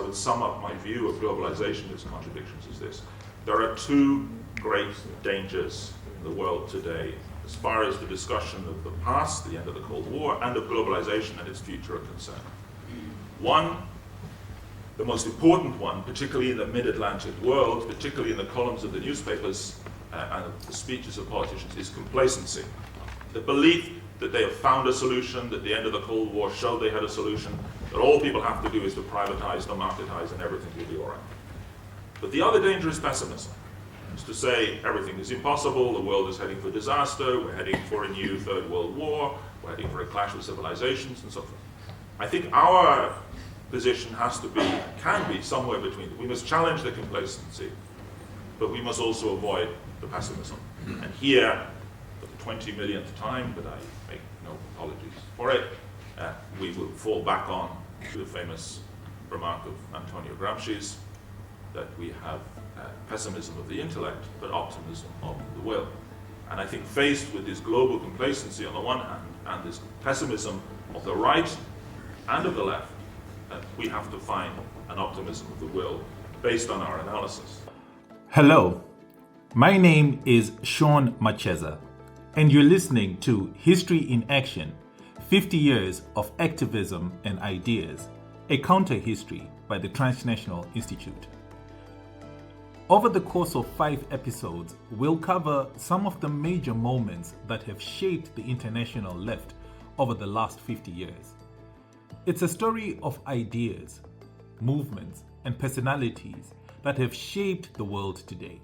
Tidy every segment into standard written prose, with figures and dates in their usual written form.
would sum up my view of globalization and its contradictions is this. There are two great dangers in the world today as far as the discussion of the past, the end of the Cold War, and of globalization and its future are concerned. One, the most important one, particularly in the mid-Atlantic world, particularly in the columns of the newspapers and the speeches of politicians, is complacency. The belief that they have found a solution, that the end of the Cold War showed they had a solution, that all people have to do is to privatize, to marketize, and everything will be all right. But the other danger is pessimism. It's to say everything is impossible, the world is heading for disaster, we're heading for a new Third World War, we're heading for a clash of civilizations, and so forth. I think our position can be somewhere between. We must challenge the complacency, but we must also avoid the pessimism. And here, for the 20 millionth time, but I make no apologies for it, we will fall back on to the famous remark of Antonio Gramsci's, that we have pessimism of the intellect, but optimism of the will. And I think faced with this global complacency on the one hand, and this pessimism of the right and of the left, we have to find an optimism of the will based on our analysis. Hello, my name is Shaun Matsheza, and you're listening to History in Action, 50 Years of Activism and Ideas, a counter-history by the Transnational Institute. Over the course of 5 episodes, we'll cover some of the major moments that have shaped the international left over the last 50 years. It's a story of ideas, movements, and personalities that have shaped the world today.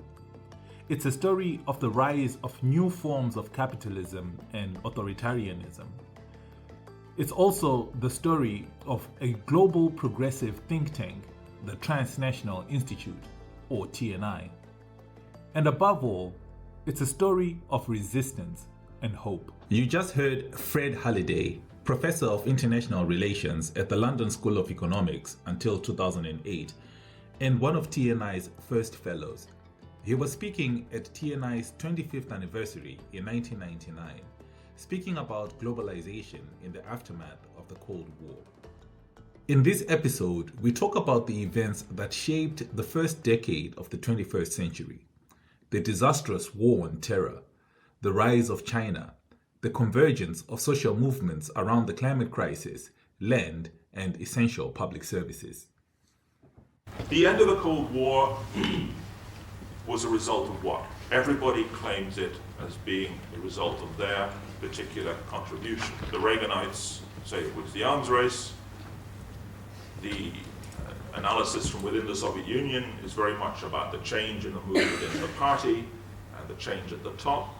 It's a story of the rise of new forms of capitalism and authoritarianism. It's also the story of a global progressive think tank, the Transnational Institute, or TNI. And above all, it's a story of resistance and hope. You just heard Fred Halliday, Professor of International Relations at the London School of Economics until 2008, and one of TNI's first fellows. He was speaking at TNI's 25th anniversary in 1999, speaking about globalization in the aftermath of the Cold War. In this episode, we talk about the events that shaped the first decade of the 21st century, the disastrous war on terror, the rise of China, the convergence of social movements around the climate crisis, land, and essential public services. The end of the Cold War was a result of what? Everybody claims it as being a result of their particular contribution. The Reaganites say it was the arms race. The analysis from within the Soviet Union is very much about the change in the mood within the party and the change at the top.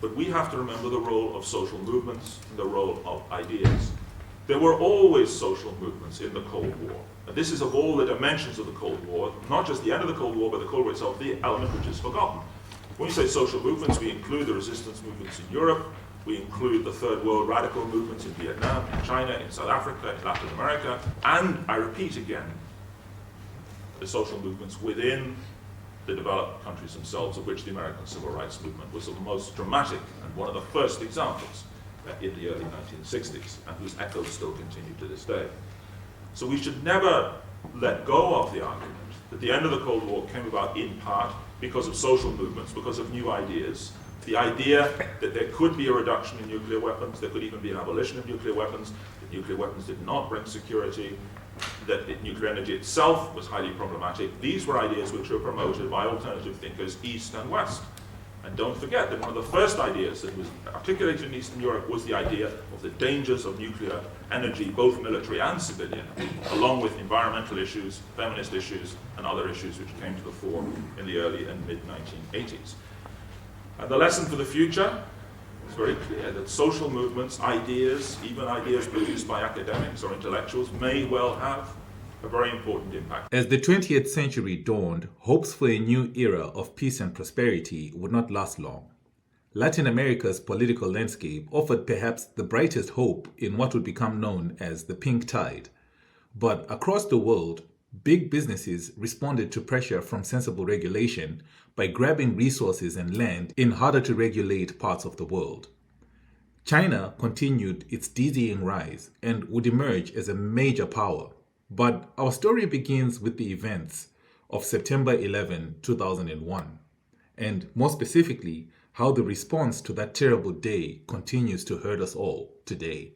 But we have to remember the role of social movements and the role of ideas. There were always social movements in the Cold War. And this is of all the dimensions of the Cold War, not just the end of the Cold War, but the Cold War itself, the element which is forgotten. When we say social movements, we include the resistance movements in Europe, we include the Third World radical movements in Vietnam, in China, in South Africa, in Latin America, and I repeat again, the social movements within the developed countries themselves, of which the American Civil Rights Movement was the most dramatic and one of the first examples in the early 1960s, and whose echoes still continue to this day. So we should never let go of the argument that the end of the Cold War came about in part because of social movements, because of new ideas. The idea that there could be a reduction in nuclear weapons, there could even be an abolition of nuclear weapons, that nuclear weapons did not bring security, that nuclear energy itself was highly problematic. These were ideas which were promoted by alternative thinkers east and west. And don't forget that one of the first ideas that was articulated in Eastern Europe was the idea of the dangers of nuclear energy, both military and civilian, along with environmental issues, feminist issues, and other issues which came to the fore in the early and mid-1980s. And the lesson for the future is very clear, that social movements, ideas, even ideas produced by academics or intellectuals, may well have a very important impact. As the 20th century dawned, hopes for a new era of peace and prosperity would not last long. Latin America's political landscape offered perhaps the brightest hope in what would become known as the pink tide. But across the world, big businesses responded to pressure from sensible regulation by grabbing resources and land in harder to regulate parts of the world. China continued its dizzying rise and would emerge as a major power, But our story begins with the events of September 11, 2001, and more specifically, how the response to that terrible day continues to hurt us all today.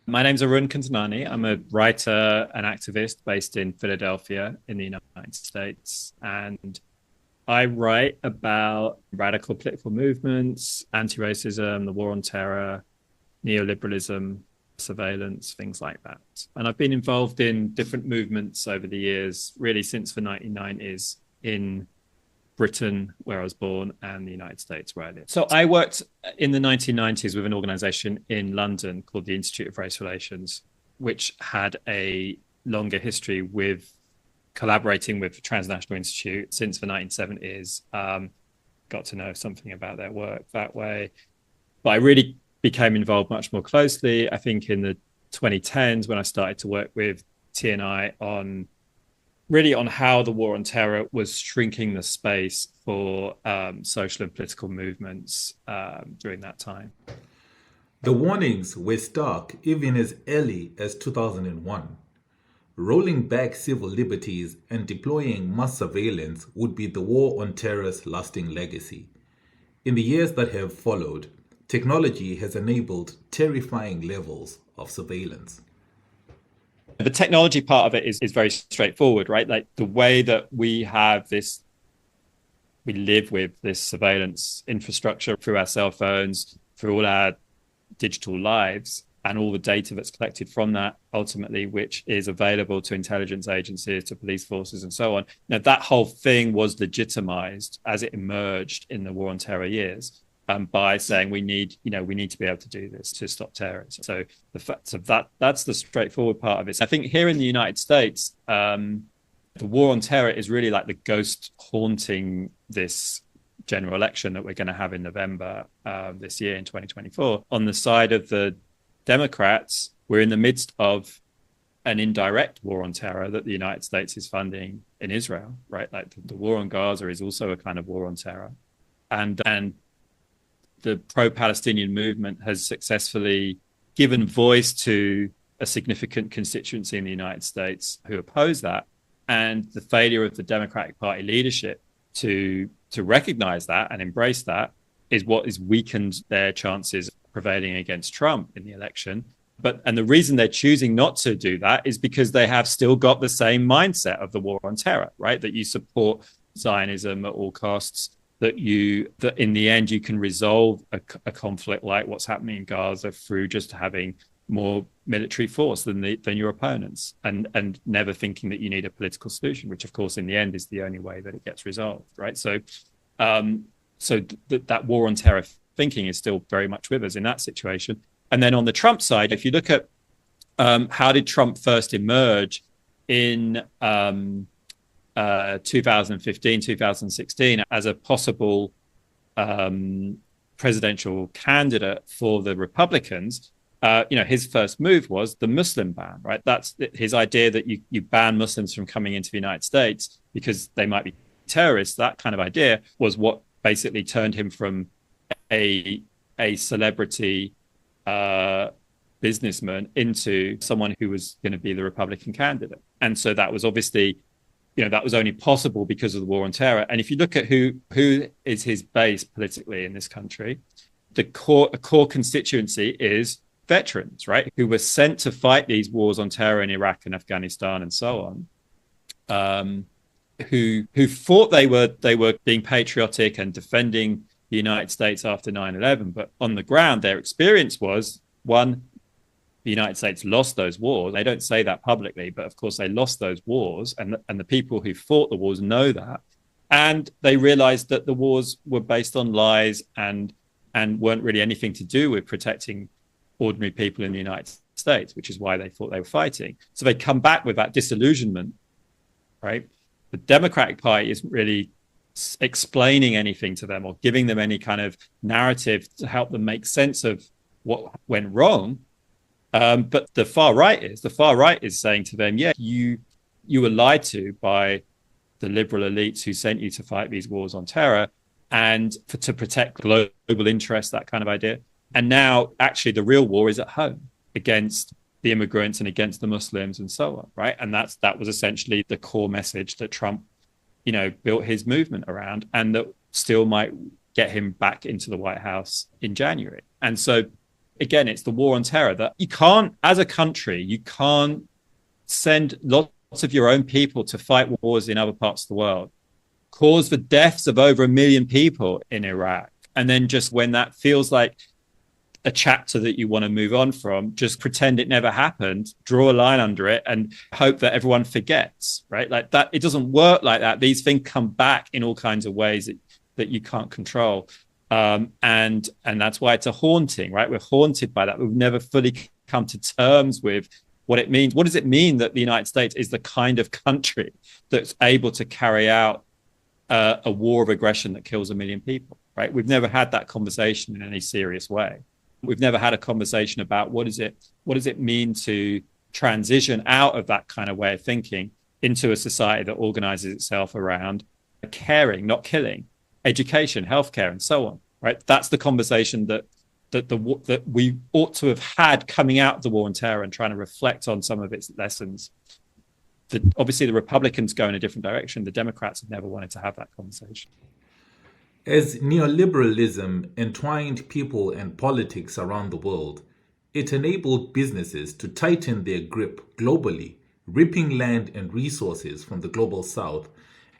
My name's Arun Kundnani. I'm a writer and activist based in Philadelphia in the United States. And I write about radical political movements, anti-racism, the war on terror, neoliberalism, surveillance, things like that. And I've been involved in different movements over the years, really since the 1990s in Britain, where I was born, and the United States, where I live. So I worked in the 1990s with an organization in London called the Institute of Race Relations, which had a longer history with collaborating with the Transnational Institute since the 1970s. Got to know something about their work that way. But I really became involved much more closely, I think, in the 2010s when I started to work with TNI on how the war on terror was shrinking the space for social and political movements during that time. The warnings were stark even as early as 2001. Rolling back civil liberties and deploying mass surveillance would be the war on terror's lasting legacy. In the years that have followed, technology has enabled terrifying levels of surveillance. The technology part of it is very straightforward, right? Like the way that we live with this surveillance infrastructure through our cell phones, through all our digital lives, and all the data that's collected from that, ultimately, which is available to intelligence agencies, to police forces, and so on. Now, that whole thing was legitimized as it emerged in the war on terror years. By saying we need to be able to do this to stop terrorism. So that's the straightforward part of it. I think here in the United States, the war on terror is really like the ghost haunting this general election that we're going to have in November this year in 2024. On the side of the Democrats, we're in the midst of an indirect war on terror that the United States is funding in Israel, right? Like the war on Gaza is also a kind of war on terror, and the pro-Palestinian movement has successfully given voice to a significant constituency in the United States who oppose that. And the failure of the Democratic Party leadership to recognize that and embrace that is what has weakened their chances of prevailing against Trump in the election. And the reason they're choosing not to do that is because they have still got the same mindset of the war on terror, right? That you support Zionism at all costs, that in the end you can resolve a conflict like what's happening in Gaza through just having more military force than your opponents, and never thinking that you need a political solution, which of course in the end is the only way that it gets resolved, right? So that war on terror thinking is still very much with us in that situation. And then on the Trump side, if you look at how did Trump first emerge in 2015, 2016 as a possible presidential candidate for the Republicans, his first move was the Muslim ban, right? That's his idea that you ban Muslims from coming into the United States because they might be terrorists. That kind of idea was what basically turned him from a celebrity businessman into someone who was going to be the Republican candidate. And so that was obviously, that was only possible because of the war on terror. And if you look at who is his base politically in this country, a core constituency is veterans, right? Who were sent to fight these wars on terror in Iraq and Afghanistan and so on, who thought they were being patriotic and defending the United States after 9/11, but on the ground, their experience was, one, the United States lost those wars. They don't say that publicly, but of course they lost those wars, and the people who fought the wars know that. And they realized that the wars were based on lies and weren't really anything to do with protecting ordinary people in the United States, which is why they thought they were fighting. So they come back with that disillusionment, right? The Democratic Party isn't really explaining anything to them or giving them any kind of narrative to help them make sense of what went wrong. But the far right is saying to them, yeah, you were lied to by the liberal elites who sent you to fight these wars on terror and to protect global interests, that kind of idea. And now actually the real war is at home against the immigrants and against the Muslims and so on, right? And that was essentially the core message that Trump, built his movement around, and that still might get him back into the White House in January. And so, again, it's the war on terror that you can't, as a country, you can't send lots of your own people to fight wars in other parts of the world, cause the deaths of over 1 million people in Iraq, and then just when that feels like a chapter that you want to move on from, just pretend it never happened, draw a line under it, and hope that everyone forgets, right? Like that, it doesn't work like that. These things come back in all kinds of ways that you can't control. And that's why it's a haunting, right? We're haunted by that. We've never fully come to terms with what it means. What does it mean that the United States is the kind of country that's able to carry out a war of aggression that kills 1 million people, right? We've never had that conversation in any serious way. We've never had a conversation about what does it mean to transition out of that kind of way of thinking into a society that organizes itself around caring, not killing, education, healthcare, and so on, right? That's the conversation that we ought to have had coming out of the war on terror and trying to reflect on some of its lessons. Obviously, the Republicans go in a different direction. The Democrats have never wanted to have that conversation. As neoliberalism entwined people and politics around the world, it enabled businesses to tighten their grip globally, ripping land and resources from the global south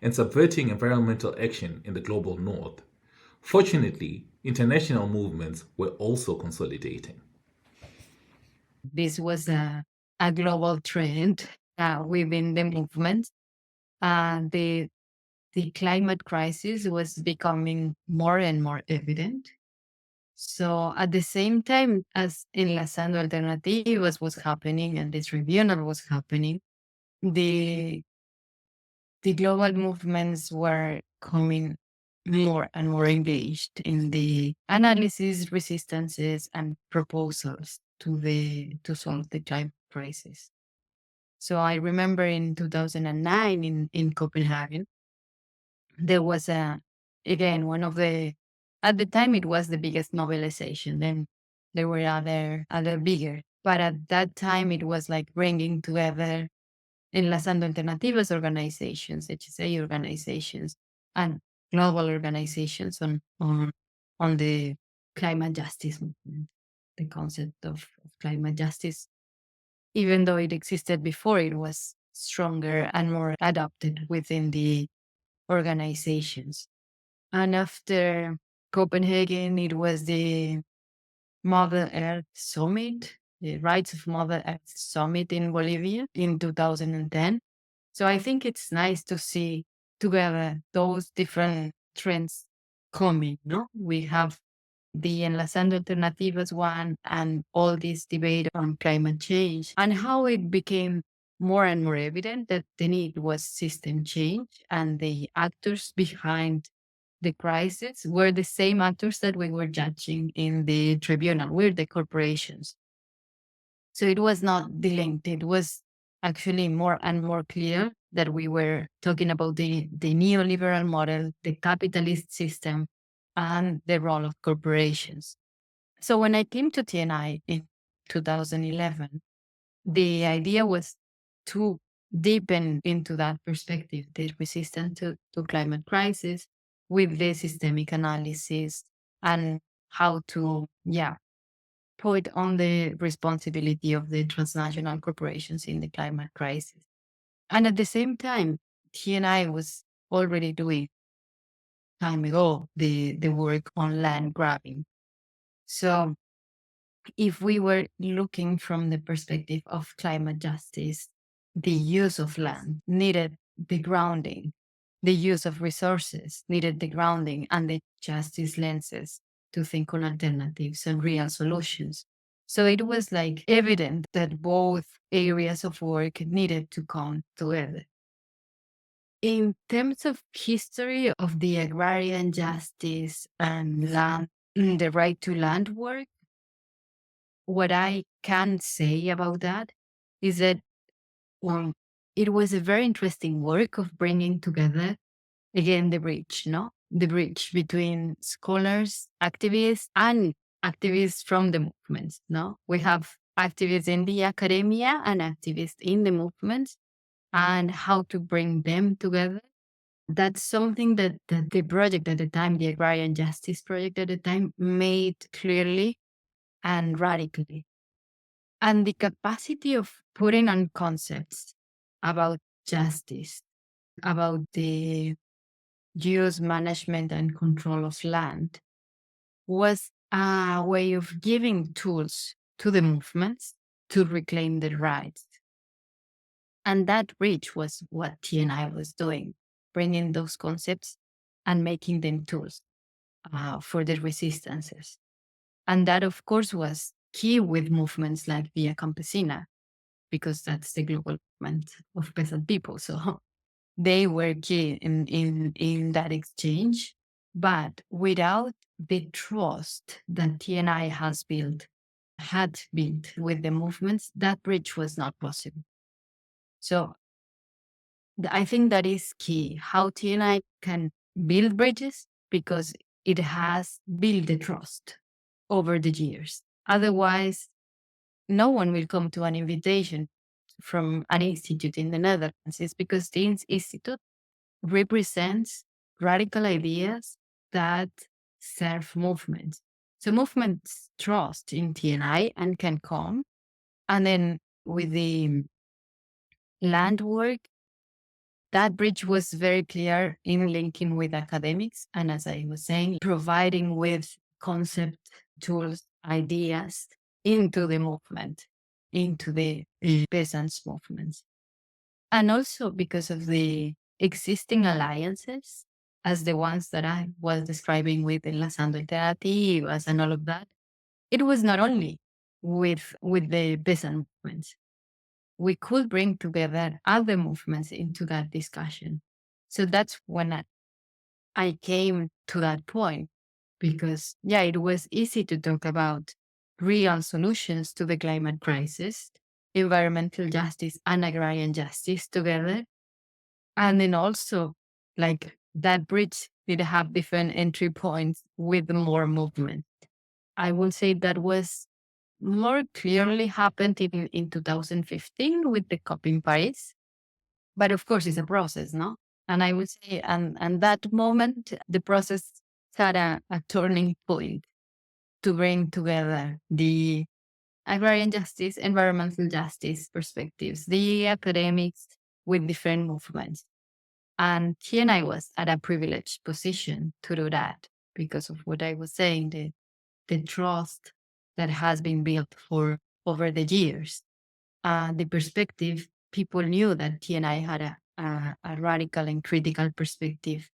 and subverting environmental action in the global north. Fortunately, international movements were also consolidating. This was a global trend within the movement. The climate crisis was becoming more and more evident. So at the same time as Enlazando Alternativas was happening and this tribunal was happening, the global movements were coming more and more engaged in the analysis, resistances, and proposals to solve the climate crisis. So I remember in 2009 in Copenhagen, there was again, at the time it was the biggest mobilization. Then there were other bigger, but at that time it was like bringing together Enlazando Alternativas organizations, HSA organizations, and global organizations on the climate justice movement. The concept of climate justice, even though it existed before, it was stronger and more adopted within the organizations. And after Copenhagen, it was the Mother Earth Summit, the Rights of Mother Earth Summit in Bolivia in 2010. So I think it's nice to see together those different trends coming, no? We have the Enlazando Alternativas one and all this debate on climate change and how it became more and more evident that the need was system change, and the actors behind the crisis were the same actors that we were judging in the tribunal, were the corporations. So it was not delinked. It was actually more and more clear that we were talking about the neoliberal model, the capitalist system, and the role of corporations. So when I came to TNI in 2011, the idea was to deepen into that perspective, the resistance to climate crisis with the systemic analysis and how to, put on the responsibility of the transnational corporations in the climate crisis. And at the same time, TNI was already doing time ago the work on land grabbing. So if we were looking from the perspective of climate justice, the use of land needed the grounding, the use of resources needed the grounding and the justice lenses to think on alternatives and real solutions. So it was like evident that both areas of work needed to come together. In terms of history of the agrarian justice and land, the right to land work, what I can say about that is that it was a very interesting work of bringing together, again, the bridge, no? The bridge between scholars, activists, and activists from the movements, no? We have activists in the academia and activists in the movements, and how to bring them together. That's something that the project at the time, the Agrarian Justice Project at the time, made clearly and radically. And the capacity of putting on concepts about justice, about the use, management, and control of land was a way of giving tools to the movements to reclaim their rights. And that bridge was what TNI was doing, bringing those concepts and making them tools for the resistances. And that, of course, was key with movements like Via Campesina, because that's the global movement of peasant people. So they were key in that exchange. But without the trust that TNI had built with the movements, that bridge was not possible. So I think that is key, how TNI can build bridges, because it has built the trust over the years. Otherwise, no one will come to an invitation from an institute in the Netherlands. It's because the institute represents radical ideas that serve movements. So movements trust in TNI and can come. And then with the land work, that bridge was very clear in linking with academics. And as I was saying, providing with concept, tools, ideas into the movement, into the peasants' movements. And also because of the existing alliances, as the ones that I was describing with Enlazando Alternativas and all of that, it was not only with the peasant movements. We could bring together other movements into that discussion. So that's when I came to that point, because, yeah, it was easy to talk about real solutions to the climate crisis, environmental justice and agrarian justice together. And then also, like, that bridge did have different entry points with more movement. I will say that was more clearly happened in 2015 with the COP in Paris. But of course, it's a process, no? And I would say, and that moment, the process had a turning point to bring together the agrarian justice, environmental justice perspectives, the academics with different movements. And he and I was at a privileged position to do that because of what I was saying, the trust that has been built for over the years. The perspective, people knew that TNI had a radical and critical perspective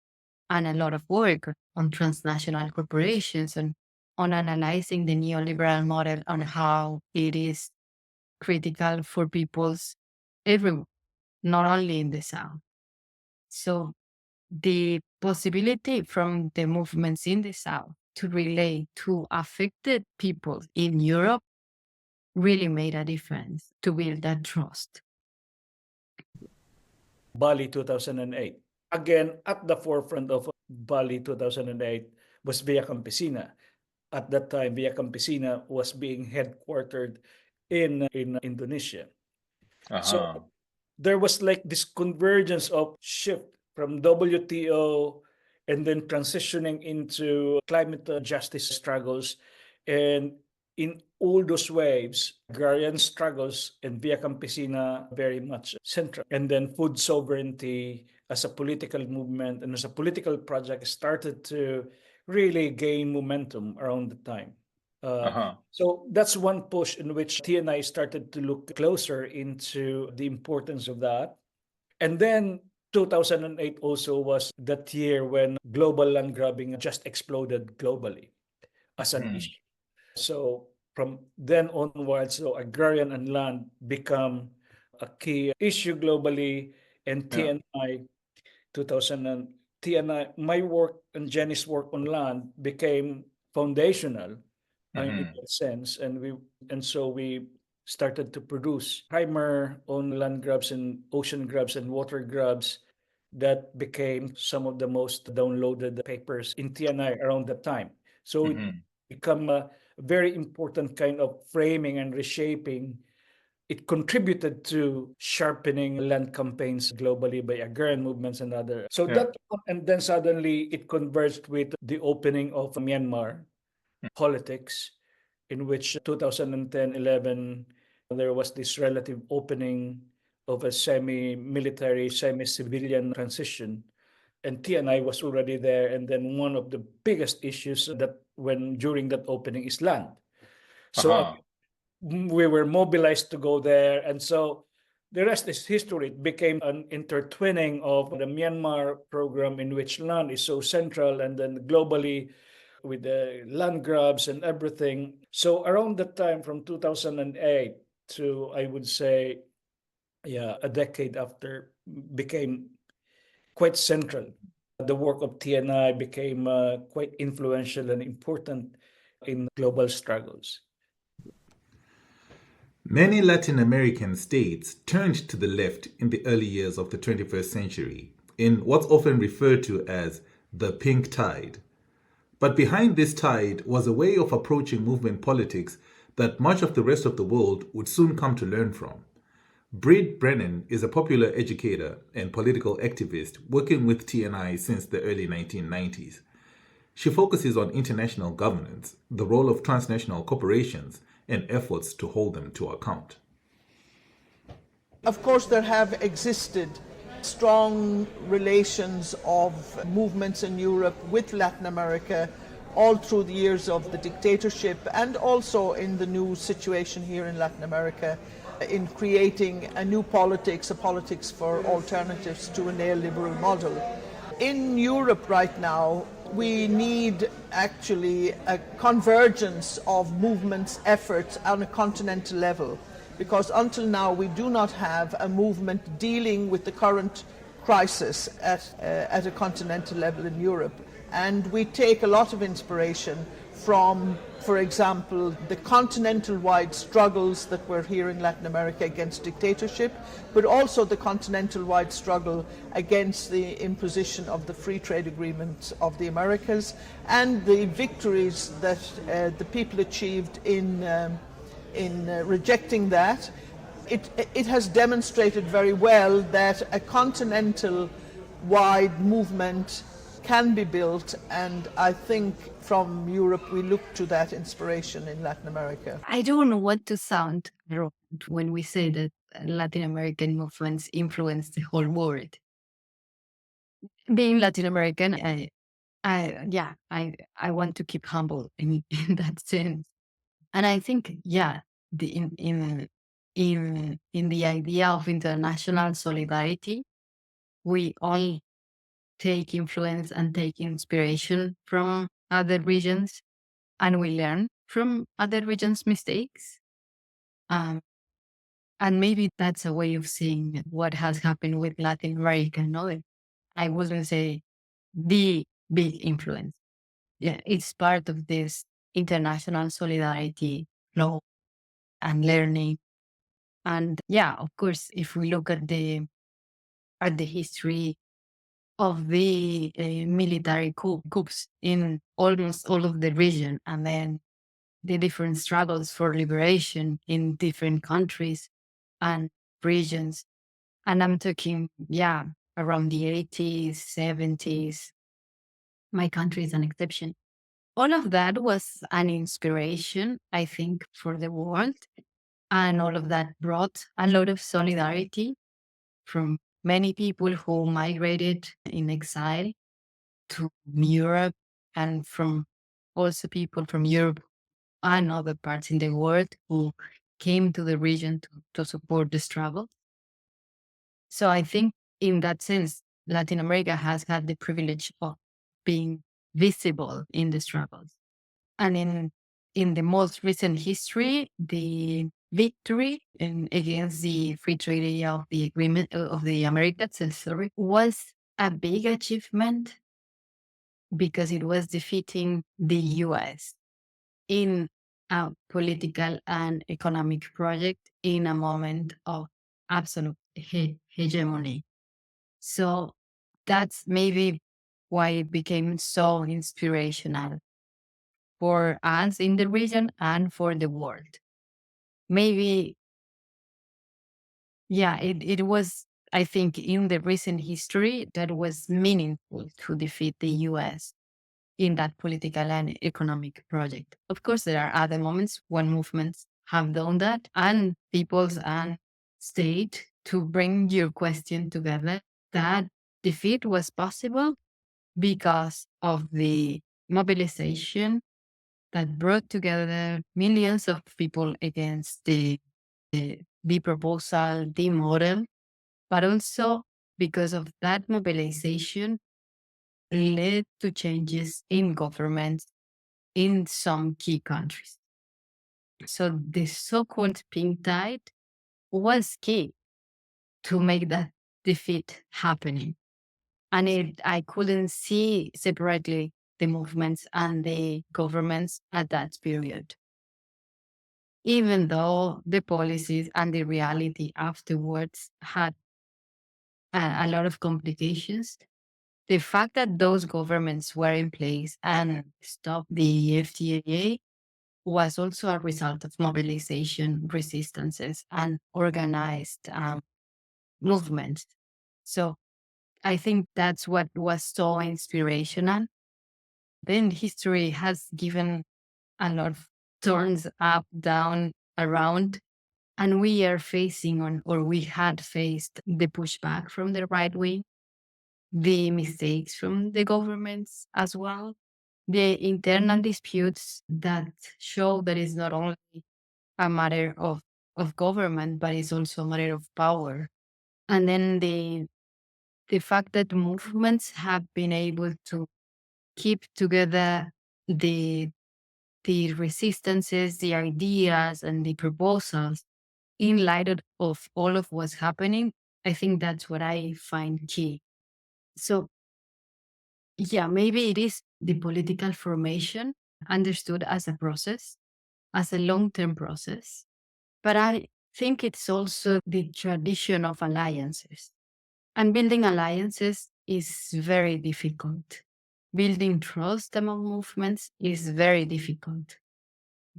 and a lot of work on transnational corporations and on analyzing the neoliberal model on how it is critical for people's everywhere, not only in the South. So the possibility from the movements in the South to relate to affected people in Europe really made a difference to build that trust. Bali 2008. Again, at the forefront of Bali 2008 was Via Campesina. At that time, Via Campesina was being headquartered in Indonesia. So there was like this convergence of shift from WTO and then transitioning into climate justice struggles. And in all those waves, agrarian struggles and Via Campesina very much central. And then food sovereignty as a political movement and as a political project started to really gain momentum around the time. So that's one push in which TNI started to look closer into the importance of that. And then 2008 also was that year when global land grabbing just exploded globally as an issue. So from then onwards, so agrarian and land become a key issue globally. And TNI 2000 and TNI, my work and Jenny's work on land became foundational in that sense, and so we started to produce primer on land grabs and ocean grabs and water grabs that became some of the most downloaded papers in TNI around that time. So it become very important kind of framing and reshaping. It contributed to sharpening land campaigns globally by agrarian movements and other. So that, and then suddenly it converged with the opening of Myanmar politics, in which 2010-11 there was this relative opening of a semi-military, semi-civilian transition. And TNI was already there. And then one of the biggest issues that during that opening is land. So we were mobilized to go there. And so the rest is history. It became an intertwining of the Myanmar program, in which land is so central, and then globally with the land grabs and everything. So around that time, from 2008 to, I would say, a decade after, became quite central. The work of TNI became quite influential and important in global struggles. Many Latin American states turned to the left in the early years of the 21st century, in what's often referred to as the pink tide. But behind this tide was a way of approaching movement politics that much of the rest of the world would soon come to learn from. Brennan is a popular educator and political activist working with TNI since the early 1990s. She focuses on international governance, the role of transnational corporations, and efforts to hold them to account. Of course, there have existed strong relations of movements in Europe with Latin America all through the years of the dictatorship, and also in the new situation here in Latin America, in creating a new politics, a politics for alternatives to a neoliberal model. In Europe right now, we need actually a convergence of movements' efforts on a continental level, because until now we do not have a movement dealing with the current crisis at a continental level in Europe. And we take a lot of inspiration from, for example, the continental-wide struggles that we're here in Latin America against dictatorship, but also the continental-wide struggle against the imposition of the free trade agreement of the Americas, and the victories that the people achieved in rejecting that. It has demonstrated very well that a continental-wide movement can be built, and I think from Europe we look to that inspiration in Latin America. I don't know what to sound wrong when we say that Latin American movements influence the whole world. Being Latin American, I want to keep humble in that sense, and I think in the idea of international solidarity, we all take influence and take inspiration from other regions, and we learn from other regions' mistakes. And maybe that's a way of seeing what has happened with Latin America. No, I wouldn't say the big influence. Yeah, it's part of this international solidarity flow and learning. And of course, if we look at the history of the military coups in almost all of the region, and then the different struggles for liberation in different countries and regions. And I'm talking, around the 80s, 70s. My country is an exception. All of that was an inspiration, I think, for the world. And all of that brought a lot of solidarity from many people who migrated in exile to Europe, and from also people from Europe and other parts in the world who came to the region to support the struggle. So I think in that sense, Latin America has had the privilege of being visible in the struggles. And in the most recent history, the victory against the free trade area of the agreement of the Americas, was a big achievement, because it was defeating the US in a political and economic project in a moment of absolute hegemony. So that's maybe why it became so inspirational for us in the region and for the world. Maybe, yeah, it was, I think, in the recent history that was meaningful to defeat the US in that political and economic project. Of course, there are other moments when movements have done that, and peoples and state to bring your question together. That defeat was possible because of the mobilization that brought together millions of people against the proposal, the model, but also because of that mobilization led to changes in governments in some key countries. So the so-called pink tide was key to make that defeat happening. And I couldn't see separately the movements and the governments at that period. Even though the policies and the reality afterwards had a lot of complications, the fact that those governments were in place and stopped the FTAA was also a result of mobilization, resistances, and organized movements. So I think that's what was so inspirational. Then history has given a lot of turns up, down, around, and we are facing on, or we had faced the pushback from the right wing, the mistakes from the governments as well, the internal disputes that show that it's not only a matter of government, but it's also a matter of power. And then the fact that movements have been able to keep together the resistances, the ideas, and the proposals in light of all of what's happening, I think that's what I find key. So, yeah, maybe it is the political formation understood as a process, as a long-term process. But I think it's also the tradition of alliances. And building alliances is very difficult. Building trust among movements is very difficult.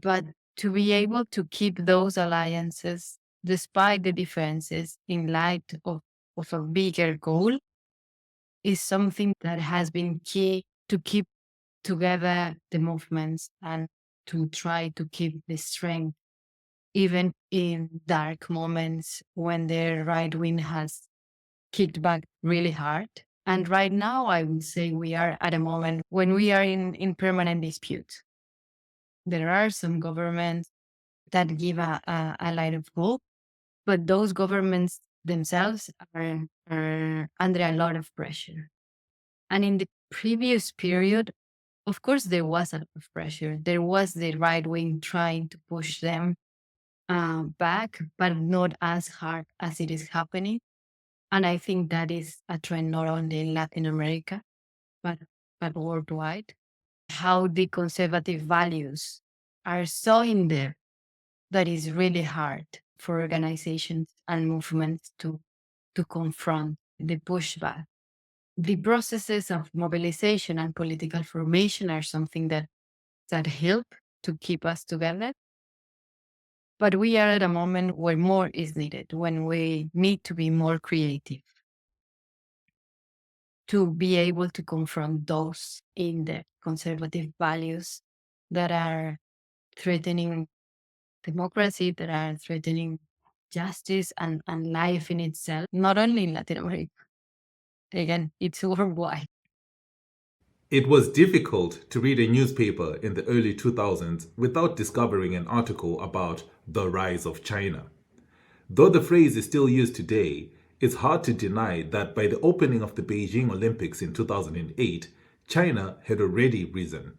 But to be able to keep those alliances, despite the differences, in light of a bigger goal, is something that has been key to keep together the movements and to try to keep the strength, even in dark moments when the right wing has kicked back really hard. And right now, I would say we are at a moment when we are in permanent dispute. There are some governments that give a light of hope, but those governments themselves are under a lot of pressure. And in the previous period, of course, there was a lot of pressure. There was the right wing trying to push them back, but not as hard as it is happening. And I think that is a trend not only in Latin America, but worldwide. How the conservative values are so in there that is really hard for organizations and movements to confront the pushback. The processes of mobilization and political formation are something that help to keep us together. But we are at a moment where more is needed, when we need to be more creative to be able to confront those in the conservative values that are threatening democracy, that are threatening justice and life in itself, not only in Latin America. Again, it's worldwide. It was difficult to read a newspaper in the early 2000s without discovering an article about the rise of China. Though the phrase is still used today, it's hard to deny that by the opening of the Beijing Olympics in 2008, China had already risen.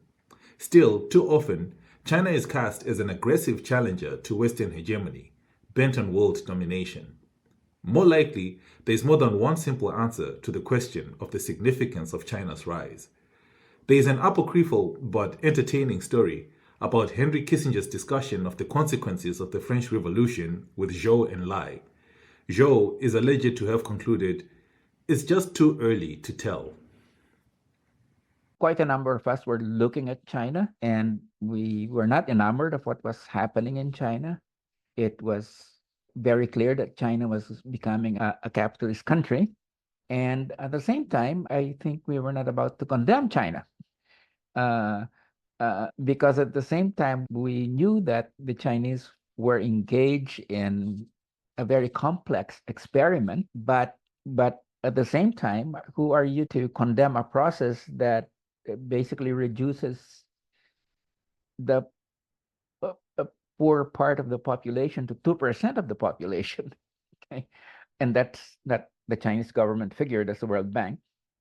Still, too often, China is cast as an aggressive challenger to Western hegemony, bent on world domination. More likely, there is more than one simple answer to the question of the significance of China's rise. There is an apocryphal but entertaining story about Henry Kissinger's discussion of the consequences of the French Revolution with Zhou and Lai. Zhou is alleged to have concluded, "It's just too early to tell." quite a number of us were looking at China, and we were not enamored of what was happening in China. It was very clear that China was becoming a capitalist country. And at the same time, I think we were not about to condemn China. Because at the same time, we knew that the Chinese were engaged in a very complex experiment, but at the same time, who are you to condemn a process that basically reduces the poor part of the population to 2% of the population? Okay? And that's not the Chinese government figured as the World Bank.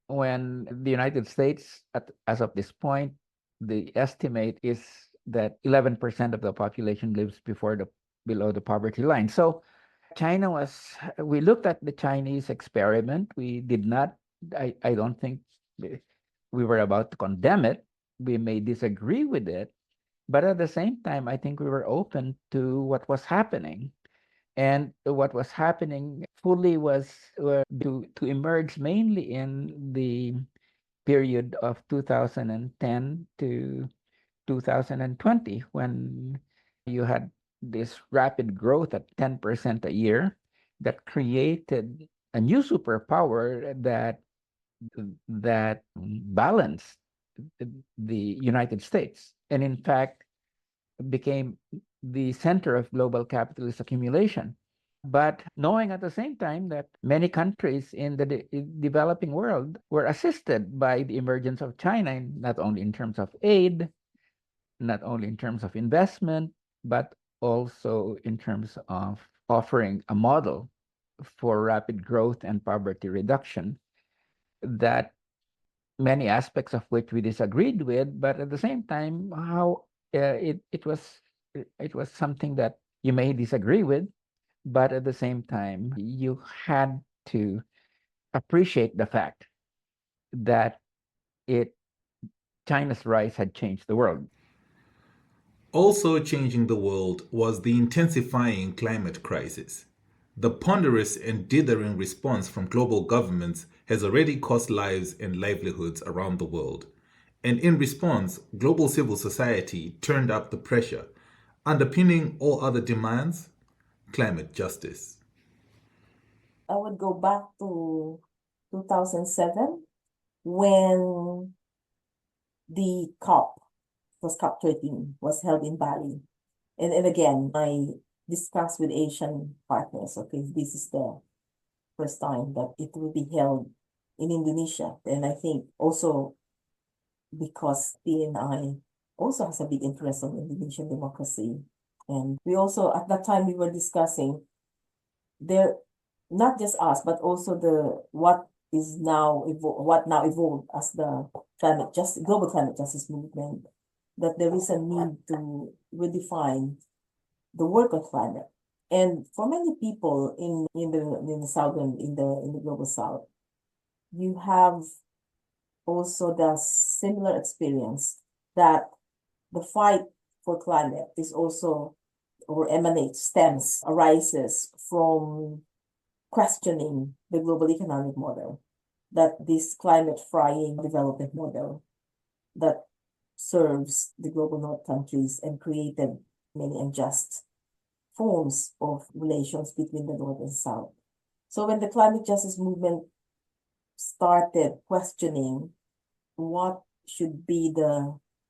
When the United States, as of this point, the estimate is that 11% of the population lives below the poverty line. So we looked at the Chinese experiment. We did not, I don't think we were about to condemn it. We may disagree with it, but at the same time, I think we were open to what was happening. And what was happening fully was to emerge mainly in the period of 2010 to 2020, when you had this rapid growth at 10% a year that created a new superpower that balanced the United States, and in fact became the center of global capitalist accumulation. But knowing at the same time that many countries in the developing world were assisted by the emergence of China, not only in terms of aid, not only in terms of investment, but also in terms of offering a model for rapid growth and poverty reduction, that many aspects of which we disagreed with, but at the same time, how it was something that you may disagree with, but at the same time, you had to appreciate the fact that China's rise had changed the world. Also changing the world was the intensifying climate crisis. The ponderous and dithering response from global governments has already cost lives and livelihoods around the world. And in response, global civil society turned up the pressure, underpinning all other demands, climate justice. I would go back to 2007 when the COP13 was held in Bali. And again, I discussed with Asian partners, okay, this is the first time that it will be held in Indonesia. And I think also because PNI also has a big interest on Indonesian democracy. And we also, at that time, we were discussing there, not just us, but also what now evolved as the global climate justice movement, that there is a need to redefine the work of climate. And for many people in the global south, you have also the similar experience that the fight for climate is also, or arises from questioning the global economic model, that this climate frying development model that serves the global north countries and created many unjust forms of relations between the north and south. So when the climate justice movement started questioning what should be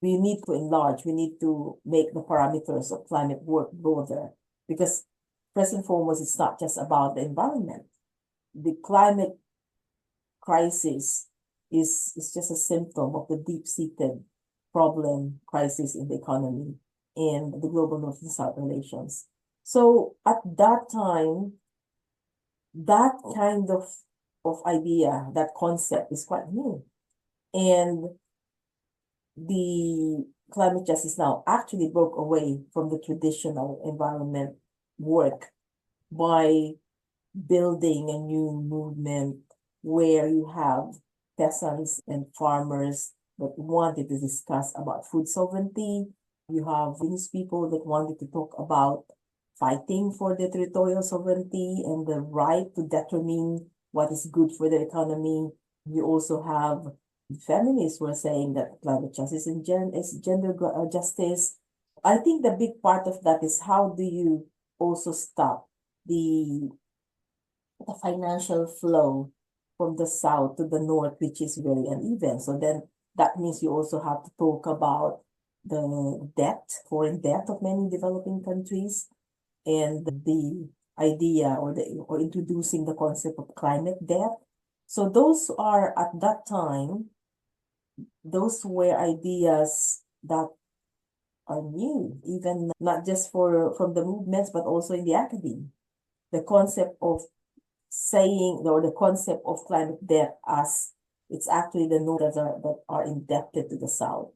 we need to enlarge, we need to make the parameters of climate work broader, because first and foremost, it's not just about the environment. The climate crisis is just a symptom of the deep-seated crisis in the economy and the global north and south relations. So at that time, that kind of idea, that concept is quite new. And the climate justice now actually broke away from the traditional environment work by building a new movement where you have peasants and farmers that wanted to discuss about food sovereignty. You have these people that wanted to talk about fighting for the territorial sovereignty and the right to determine what is good for the economy. You also have feminists were saying that climate justice is gender justice. I think the big part of that is how do you also stop the financial flow from the south to the north, which is very uneven. So then that means you also have to talk about the debt, foreign debt of many developing countries, and the idea or introducing the concept of climate debt. So those are at that time, those were ideas that are new, even not just from the movements, but also in the academy. The concept of saying, or the concept of climate debt as it's actually the north that are indebted to the south.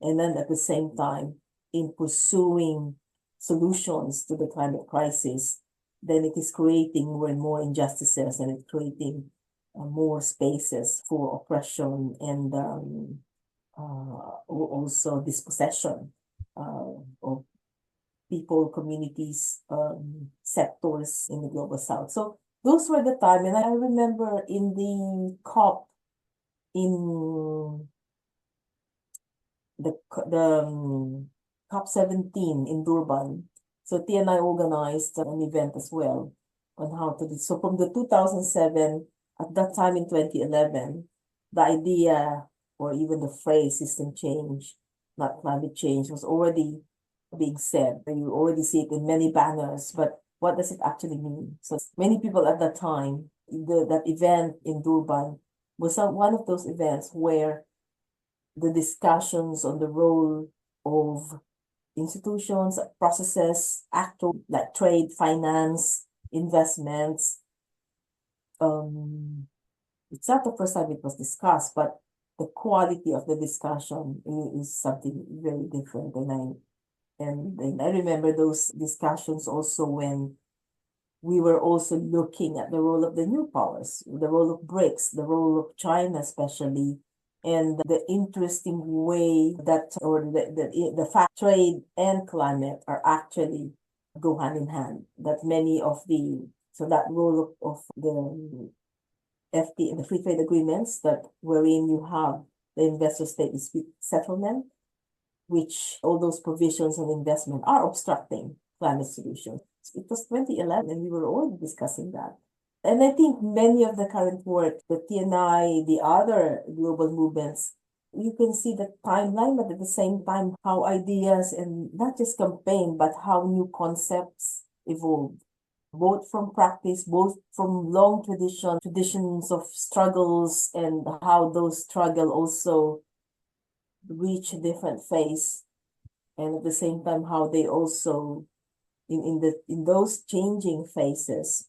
And then at the same time, in pursuing solutions to the climate crisis, then it is creating more and more injustices, and it's creating more spaces for oppression and also dispossession of people, communities, sectors in the global south. So those were the time, and I remember in the COP in the COP 17 in Durban. So TNI organized an event as well on how to do. So from the 2007, at that time in 2011, the idea or even the phrase system change, not climate change, was already being said. You already see it in many banners, but what does it actually mean? So many people at that time, that event in Durban was one of those events where the discussions on the role of institutions, processes, actors like trade, finance, investments. It's not the first time it was discussed, but the quality of the discussion is something very different. And I remember those discussions also when we were also looking at the role of the new powers, the role of BRICS, the role of China especially, and the interesting way that, or the fact trade and climate are actually go hand in hand. That many of so that role of the FTA, the free trade agreements, that wherein you have the investor state dispute settlement, which all those provisions on investment are obstructing climate solutions. It was 2011 and we were already discussing that. And I think many of the current work, the TNI, the other global movements, you can see the timeline, but at the same time, how ideas and not just campaign, but how new concepts evolved, both from practice, both from long traditions of struggles, and how those struggle also reach a different phase. And at the same time, how they also, in those changing phases,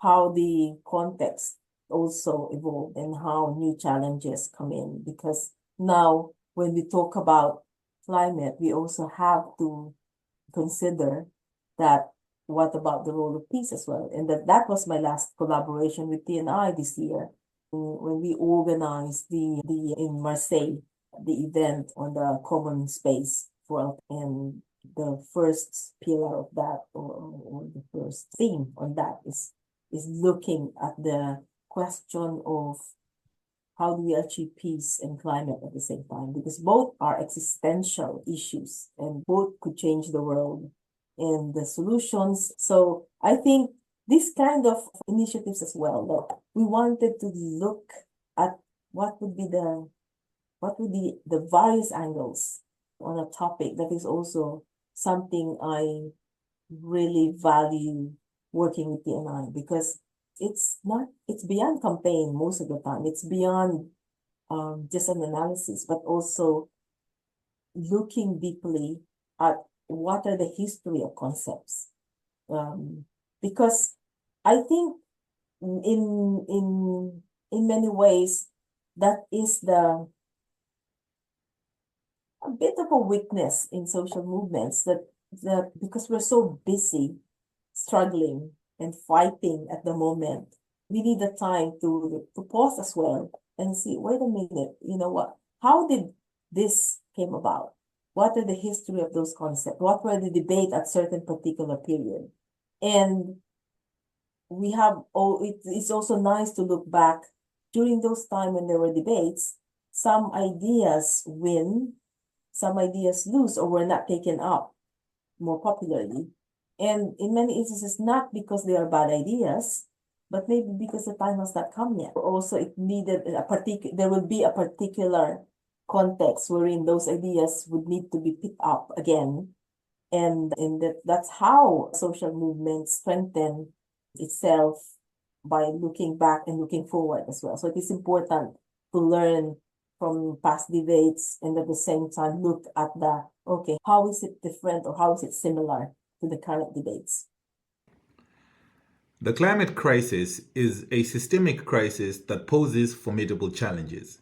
how the context also evolved and how new challenges come in. Because now, when we talk about climate, we also have to consider that what about the role of peace as well? And that was my last collaboration with TNI this year, when we organized in Marseille, the event on the common space and the first pillar of that, or the first theme on that is looking at the question of how do we achieve peace and climate at the same time, because both are existential issues and both could change the world and the solutions. So I think this kind of initiatives as well, that we wanted to look at what would be the various angles on a topic that is also something I really value working with TNI, because it's beyond campaign most of the time. It's beyond just an analysis, but also looking deeply at what are the history of concepts. Because I think in many ways that is a bit of a weakness in social movements, that because we're so busy struggling and fighting at the moment, we need the time to pause as well and see, wait a minute, how did this came about? What are the history of those concepts? What were the debate at certain particular period? And it's also nice to look back during those time when there were debates, some ideas win, some ideas lose, or were not taken up more popularly. And in many instances, not because they are bad ideas, but maybe because the time has not come yet. Also, it needed there will be a particular context wherein those ideas would need to be picked up again. And that's how social movements strengthen itself, by looking back and looking forward as well. So it is important to learn from past debates and at the same time look at how is it different or how is it similar to the current debates? The climate crisis is a systemic crisis that poses formidable challenges.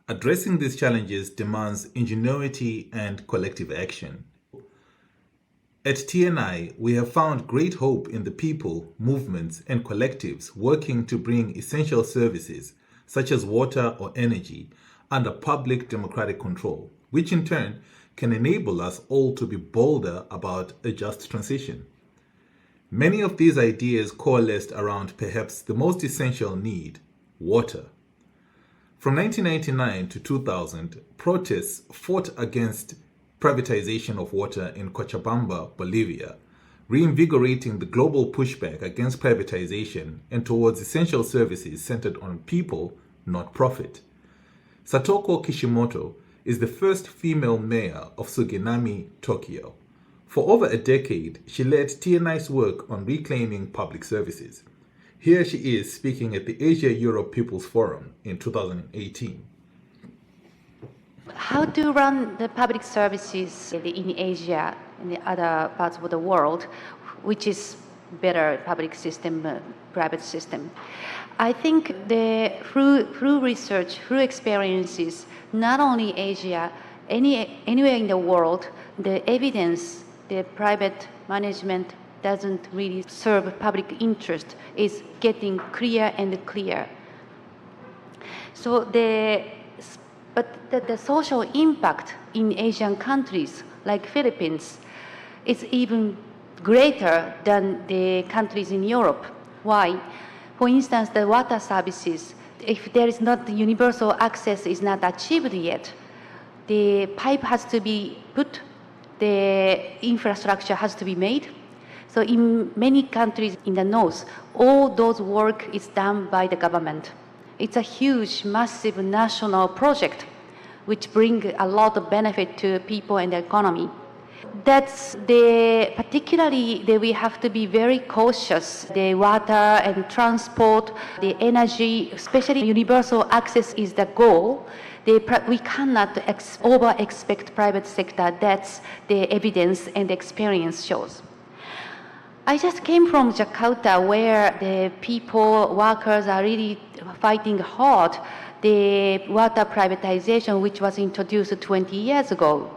Addressing these challenges demands ingenuity and collective action. At TNI, we have found great hope in the people, movements, and collectives working to bring essential services, such as water or energy, under public democratic control, which in turn can enable us all to be bolder about a just transition. Many of these ideas coalesced around perhaps the most essential need, water. From 1999 to 2000, protests fought against privatization of water in Cochabamba, Bolivia, reinvigorating the global pushback against privatization and towards essential services centered on people, not profit. Satoko Kishimoto is the first female mayor of Suginami, Tokyo. For over a decade, she led TNI's work on reclaiming public services. Here she is speaking at the Asia-Europe People's Forum in 2018. How to run the public services in Asia and the other parts of the world, which is better public system, private system. I think through research, through experiences, not only Asia, anywhere in the world, the evidence, the private management doesn't really serve public interest is getting clear and clear. So the social impact in Asian countries like Philippines is even greater than the countries in Europe. Why? For instance, the water services, if there is not universal access is not achieved yet, the pipe has to be put, the infrastructure has to be made. So in many countries in the north, all those work is done by the government. It's a huge, massive national project which brings a lot of benefit to people and the economy. That's particularly we have to be very cautious. The water and transport, the energy, especially universal access is the goal. We cannot over-expect private sector. That's the evidence and the experience shows. I just came from Jakarta where the people, workers are really fighting hard the water privatization which was introduced 20 years ago.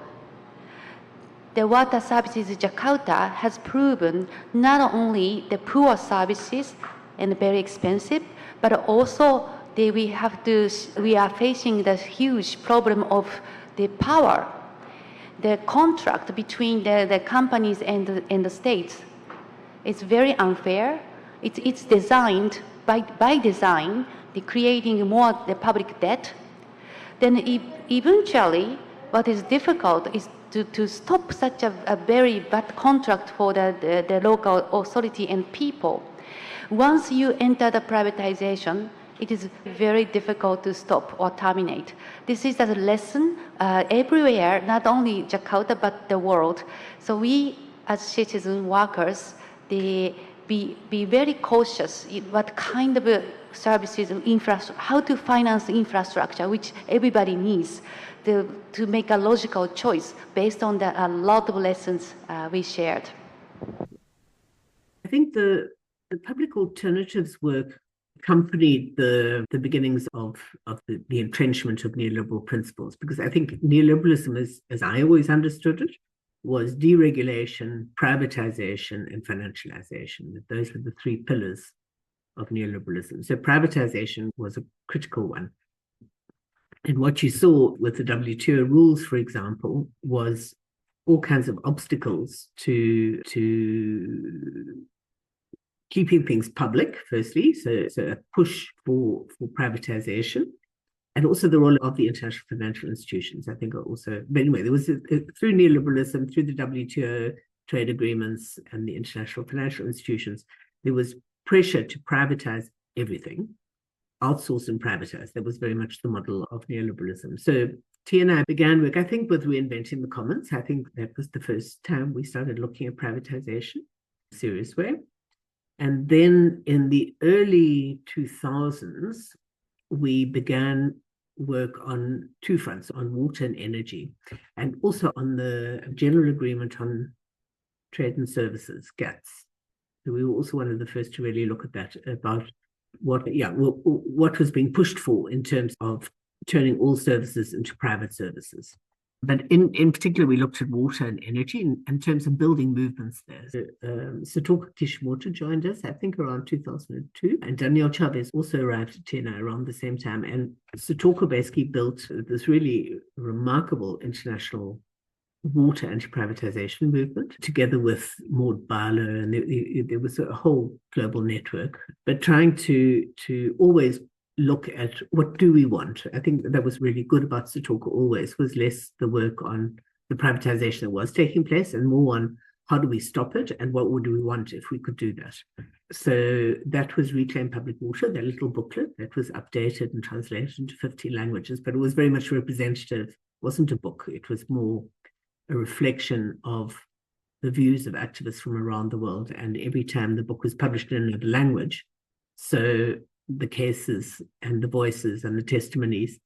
The water services in Jakarta has proven not only the poor services and very expensive, but also we are facing the huge problem of the power, the contract between the companies and the states. It's very unfair. It's designed by design, creating more the public debt. Then eventually, what is difficult is to stop such a very bad contract for the local authority and people. Once you enter the privatization, it is very difficult to stop or terminate. This is a lesson everywhere, not only Jakarta, but the world. So we, as citizen workers, be very cautious in what kind of services, how to finance infrastructure, which everybody needs to make a logical choice based on a lot of lessons we shared. I think the public alternatives work accompanied the beginnings of the entrenchment of neoliberal principles, because I think neoliberalism, as I always understood it, was deregulation, privatization, and financialization. Those were the three pillars of neoliberalism. So privatization was a critical one. And what you saw with the WTO rules, for example, was all kinds of obstacles to keeping things public, firstly, so a push for privatization. And also the role of the international financial institutions, I think, are also. But anyway, there was through neoliberalism, through the WTO trade agreements and the international financial institutions, there was pressure to privatize everything, outsource and privatize. That was very much the model of neoliberalism. So TNI began work, I think, with reinventing the commons. I think that was the first time we started looking at privatization in a serious way. And then in the early 2000s, we began work on two fronts, on water and energy, and also on the General Agreement on Trade and Services, GATS. So we were also one of the first to really look at that, about what was being pushed for in terms of turning all services into private services. But in particular, we looked at water and energy in terms of building movements there. So, Satoko Kishimoto joined us, I think, around 2002. And Daniel Chavez also arrived at TNI around the same time. And Satoko basically built this really remarkable international water anti-privatization movement, together with Maud Barlow, and there was a whole global network, but trying to always look at what do we want. I think that was really good about Satoko always, was less the work on the privatization that was taking place and more on how do we stop it and what would we want if we could do that. So that was Reclaim Public Water, that little booklet that was updated and translated into 15 languages, but it was very much representative. It wasn't a book, it was more a reflection of the views of activists from around the world. And every time the book was published in another language, so the cases and the voices and the testimonies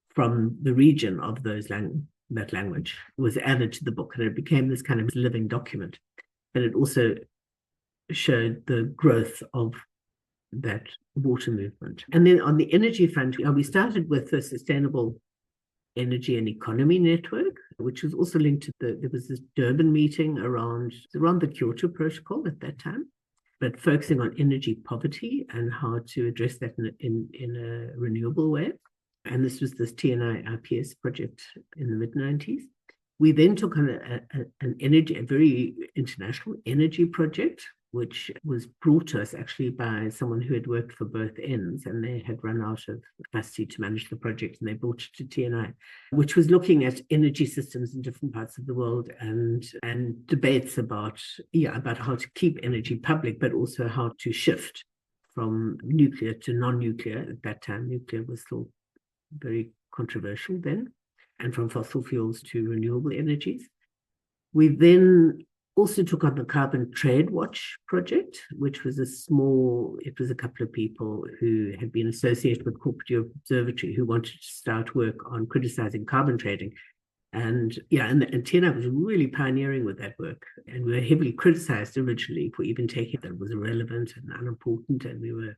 from the region of that language was added to the book, and it became this kind of living document. And it also showed the growth of that water movement. And then on the energy front, we started with the Sustainable Energy and Economy Network, which was also linked to there was this Durban meeting around the Kyoto Protocol at that time, but focusing on energy poverty and how to address that in a renewable way. And this was this TNI IPS project in the mid-90s. We then took on a very international energy project, which was brought to us actually by someone who had worked for both ends, and they had run out of capacity to manage the project, and they brought it to TNI, which was looking at energy systems in different parts of the world and debates about how to keep energy public, but also how to shift from nuclear to non-nuclear. At that time, nuclear was still very controversial then, and from fossil fuels to renewable energies. We then also took on the Carbon Trade Watch project, which was a couple of people who had been associated with Corporate Europe Observatory who wanted to start work on criticizing carbon trading. And TNI was really pioneering with that work. And we were heavily criticized originally for even taking that was irrelevant and unimportant, and we were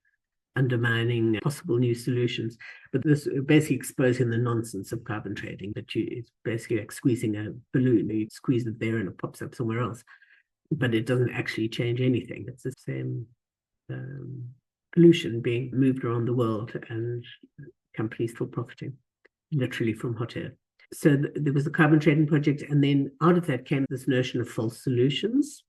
undermining possible new solutions. But this basically exposing the nonsense of carbon trading, that it's basically like squeezing a balloon. You squeeze it there and it pops up somewhere else, but it doesn't actually change anything. It's the same pollution being moved around the world and companies still profiting, literally from hot air. So there was the carbon trading project, and then out of that came this notion of false solutions.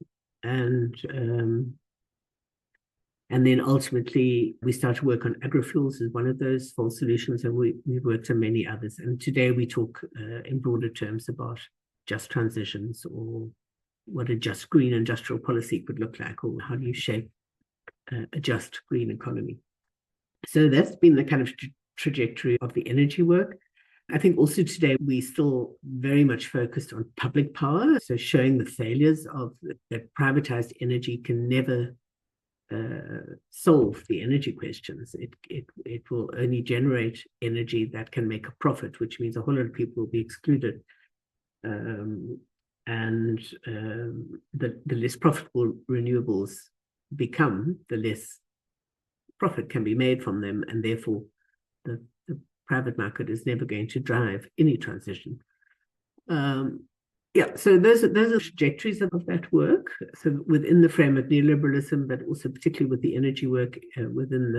And then ultimately, we started to work on agrofuels as one of those false solutions, and we worked on many others. And today we talk in broader terms about just transitions, or what a just green industrial policy could look like, or how do you shape a just green economy. So that's been the kind of trajectory of the energy work. I think also today we still very much focused on public power, so showing the failures of that privatized energy can never solve the energy questions. It will only generate energy that can make a profit, which means a whole lot of people will be excluded. The less profitable renewables become, the less profit can be made from them, and therefore the private market is never going to drive any transition. So those are trajectories of that work. So within the frame of neoliberalism, but also particularly with the energy work within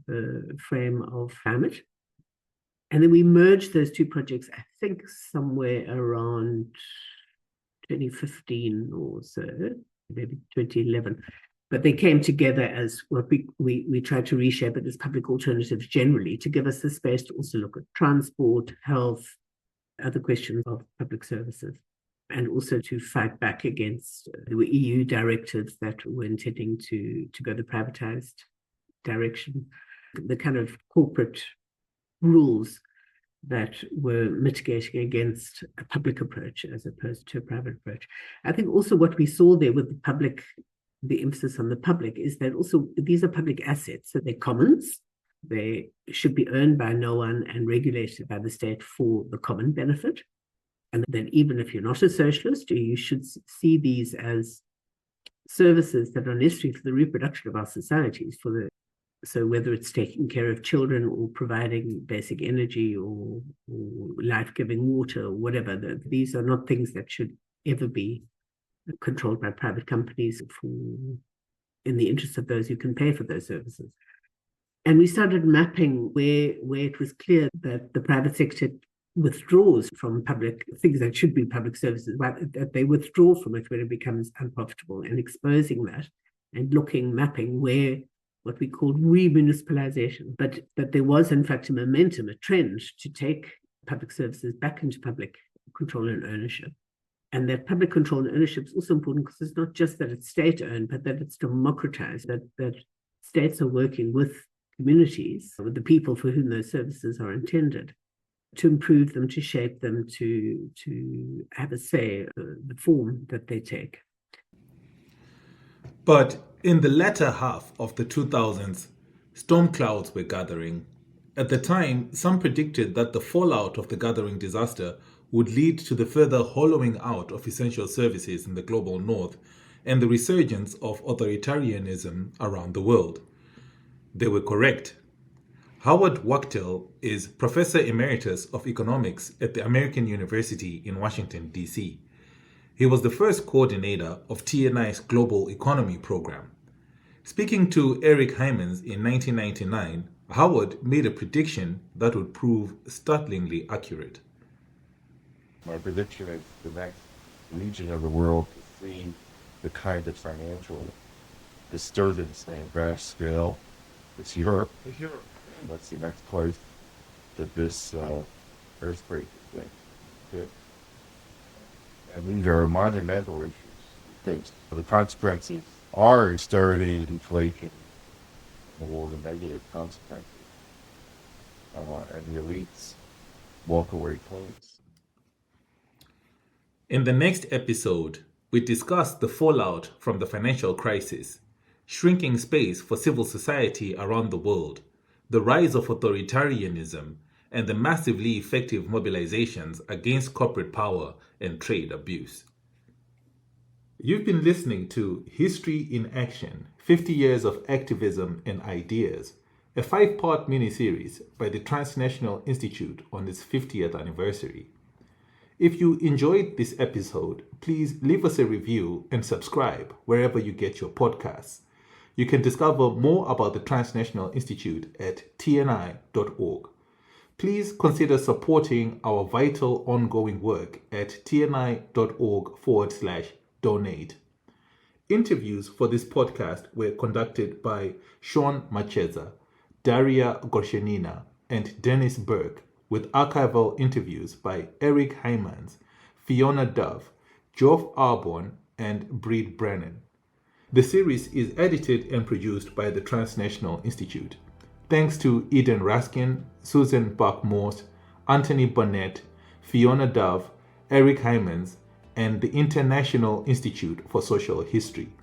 the frame of climate. And then we merged those two projects, I think, somewhere around 2015 or so, maybe 2011. But they came together as what we tried to reshape it as public alternatives generally, to give us the space to also look at transport, health, other questions of public services, and also to fight back against the EU directives that were intending to go the privatized direction, the kind of corporate rules that were mitigating against a public approach as opposed to a private approach. I think also what we saw there with the public, the emphasis on the public, is that also these are public assets, so they're commons. They should be owned by no one and regulated by the state for the common benefit. And then even if you're not a socialist, you should see these as services that are necessary for the reproduction of our societies, so whether it's taking care of children or providing basic energy or life-giving water or whatever, these are not things that should ever be controlled by private companies in the interest of those who can pay for those services. And we started mapping where it was clear that the private sector withdraws from public things that should be public services, that they withdraw from it when it becomes unprofitable, and exposing that and mapping where what we called remunicipalization, but that there was in fact a momentum, a trend to take public services back into public control and ownership. And that public control and ownership is also important because it's not just that it's state-owned, but that it's democratized, that states are working with communities, with the people for whom those services are intended, to improve them, to shape them, to have a say, the form that they take. But in the latter half of the 2000s, storm clouds were gathering. At the time, some predicted that the fallout of the gathering disaster would lead to the further hollowing out of essential services in the global north and the resurgence of authoritarianism around the world. They were correct. Howard Wachtel is Professor Emeritus of Economics at the American University in Washington, D.C. He was the first coordinator of TNI's Global Economy program. Speaking to Eric Hymans in 1999, Howard made a prediction that would prove startlingly accurate. My prediction is the next region of the world to see the kind of financial disturbance and vast scale is Europe. That's the next place that this earthquake is going to hit. And these are monumental issues. The consequences are starting inflation or the negative consequences. And the elites walk away clean. In the next episode, we discuss the fallout from the financial crisis, shrinking space for civil society around the world, the rise of authoritarianism, and the massively effective mobilizations against corporate power and trade abuse. You've been listening to History in Action, 50 Years of Activism and Ideas, a 5-part miniseries by the Transnational Institute on its 50th anniversary. If you enjoyed this episode, please leave us a review and subscribe wherever you get your podcasts. You can discover more about the Transnational Institute at tni.org. Please consider supporting our vital ongoing work at tni.org/donate. Interviews for this podcast were conducted by Shaun Matsheza, Daria Gorshenina, and Denis Burke, with archival interviews by Eric Hymans, Fiona Dove, Geoff Arbon, and Brid Brennan. The series is edited and produced by the Transnational Institute. Thanks to Eden Raskin, Susan Buck-Morse, Anthony Burnett, Fiona Dove, Eric Hymans, and the International Institute for Social History.